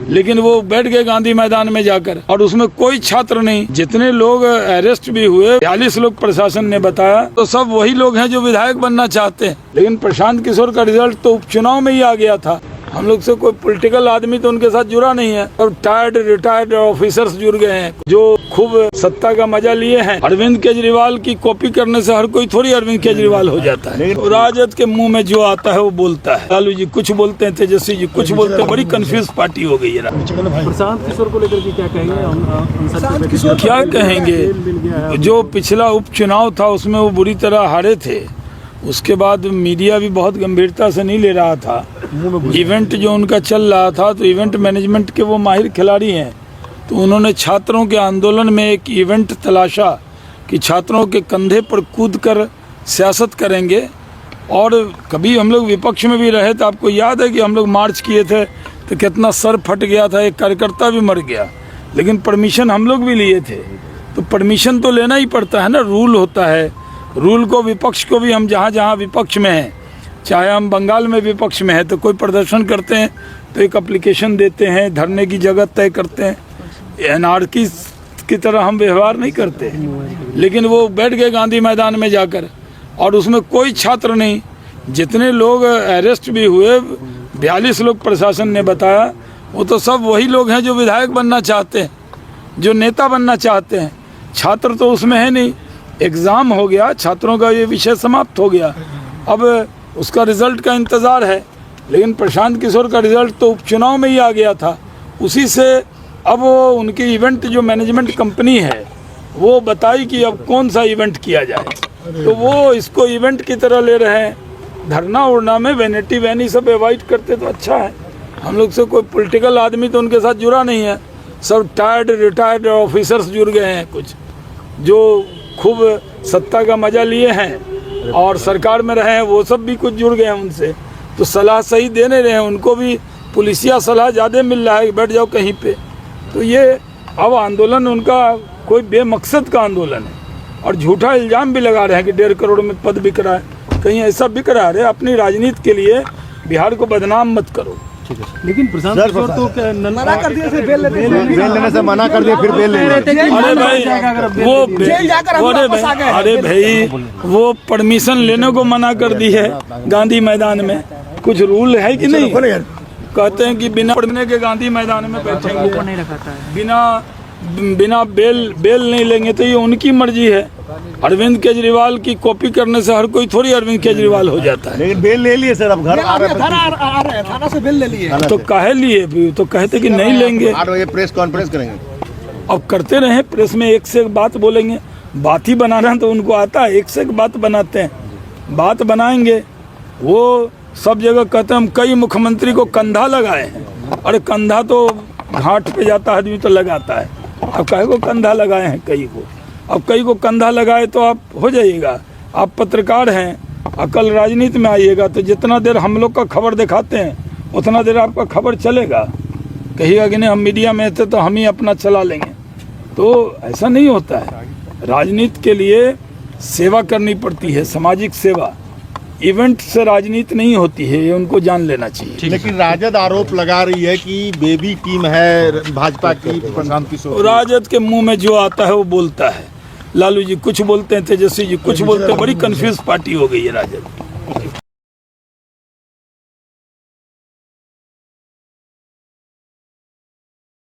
लेकिन वो बैठ गए गांधी मैदान में जाकर, और उसमें कोई छात्र नहीं। जितने लोग अरेस्ट भी हुए, 42 लोग प्रशासन ने बताया, तो सब वही लोग हैं जो विधायक बनना चाहते हैं। लेकिन प्रशांत किशोर का रिजल्ट तो उपचुनाव में ही आ गया था। हम लोग से कोई पॉलिटिकल आदमी तो उनके साथ जुड़ा नहीं है, और रिटायर्ड ऑफिसर्स जुड़ गए हैं जो खूब सत्ता का मजा लिए हैं। अरविंद केजरीवाल की कॉपी करने से हर कोई थोड़ी अरविंद केजरीवाल हो जाता है। तो राजद के मुंह में जो आता है वो बोलता है। लालू जी कुछ बोलते हैं, तेजस्वी जी कुछ बोलते हैं। बड़ी कंफ्यूज पार्टी हो गई है। प्रशांत किशोर को लेकर क्या कहेंगे? क्या कहेंगे, जो पिछला उपचुनाव था उसमें वो बुरी तरह हारे थे। उसके बाद मीडिया भी बहुत गंभीरता से नहीं ले रहा था। इवेंट जो उनका चल रहा था, तो इवेंट मैनेजमेंट के वो माहिर खिलाड़ी हैं, तो उन्होंने छात्रों के आंदोलन में एक इवेंट तलाशा कि छात्रों के कंधे पर कूदकर सियासत करेंगे। और कभी हम लोग विपक्ष में भी रहे तो आपको याद है कि हम लोग मार्च किए थे तो कितना सर फट गया था, एक कार्यकर्ता भी मर गया। लेकिन परमिशन हम लोग भी लिए थे, तो परमिशन तो लेना ही पड़ता है ना, रूल होता है। रूल को, विपक्ष को भी, हम जहाँ जहाँ विपक्ष में हैं, चाहे हम बंगाल में विपक्ष में हैं, तो कोई प्रदर्शन करते हैं तो एक एप्लीकेशन देते हैं, धरने की जगह तय करते हैं। एनआरकी की तरह हम व्यवहार नहीं करते। लेकिन वो बैठ गए गांधी मैदान में जाकर, और उसमें कोई छात्र नहीं। जितने लोग अरेस्ट भी हुए, 42 लोग प्रशासन ने बताया, वो तो सब वही लोग हैं जो विधायक बनना चाहते हैं, जो नेता बनना चाहते हैं। छात्र तो उसमें है नहीं। एग्ज़ाम हो गया, छात्रों का ये विषय समाप्त हो गया, अब उसका रिज़ल्ट का इंतज़ार है। लेकिन प्रशांत किशोर का रिज़ल्ट तो उपचुनाव में ही आ गया था। उसी से अब वो उनकी इवेंट जो मैनेजमेंट कंपनी है वो बताई कि अब कौन सा इवेंट किया जाए, तो वो इसको इवेंट की तरह ले रहे हैं। धरना उड़ना में वैनिटी वैनी सब अवॉइड करते तो अच्छा है। हम लोग से कोई पॉलिटिकल आदमी तो उनके साथ जुड़ा नहीं है। सब रिटायर्ड ऑफिसर्स जुड़ गए हैं, कुछ जो खूब सत्ता का मजा लिए हैं और सरकार में रहे हैं, वो सब भी कुछ जुड़ गए हैं उनसे। तो सलाह सही दे नहीं रहे हैं, उनको भी पुलिसिया सलाह ज़्यादा मिल रहा है कि बैठ जाओ कहीं पे। तो ये अब आंदोलन उनका कोई बेमकसद का आंदोलन है, और झूठा इल्ज़ाम भी लगा रहे हैं कि 1.5 करोड़ में पद बिक रहा है। कहीं ऐसा बिक रहा है? अपनी राजनीति के लिए बिहार को बदनाम मत करो। लेकिन प्रशांत किशोर तो मना कर दिया, बेल लेने से मना कर दिया, फिर बेल ले लेते। अरे भाई अरे भाई वो परमिशन लेने को मना कर दी है गांधी मैदान में। कुछ रूल है कि नहीं? कहते हैं कि बिना पढ़ने के गांधी मैदान में बैठेंगे, बिना बेल नहीं लेंगे, तो ये उनकी मर्जी है। अरविंद केजरीवाल की कॉपी करने से हर कोई थोड़ी अरविंद केजरीवाल हो जाता है। लेकिन बेल ले लिए सर, अब घर आ रहे हैं, थाना से बेल ले लिए। तो काहे लिए? तो कहते कि नहीं लेंगे। 8 बजे प्रेस कॉन्फ्रेंस करेंगे। अब करते रहे, प्रेस में एक से एक बात बोलेंगे। बात ही बनाना तो उनको आता है, एक से एक बात बनाते हैं। बात बनाएंगे, वो सब जगह कहते हैं हम कई मुख्यमंत्री को कंधा लगाए हैं। अरे कंधा तो घाट पे जाता आदमी तो लगाता है, अब कई को कंधा लगाए हैं कई को। अब कई को कंधा लगाए तो आप हो जाइएगा। आप पत्रकार हैं, कल राजनीति में आइएगा, तो जितना देर हम लोग का खबर दिखाते हैं उतना देर आपका खबर चलेगा। कहिएगा कि नहीं हम मीडिया में थे तो हम ही अपना चला लेंगे, तो ऐसा नहीं होता है। राजनीति के लिए सेवा करनी पड़ती है, सामाजिक सेवा। इवेंट से राजनीति नहीं होती है, ये उनको जान लेना चाहिए। लेकिन राजद आरोप लगा रही है कि बेबी टीम है भाजपा की प्रशांत किशोर। राजद के मुंह में जो आता है वो बोलता है। लालू जी कुछ बोलते हैं, तेजस्वी जी कुछ बोलते हैं। बड़ी कंफ्यूज पार्टी हो गई है राजद।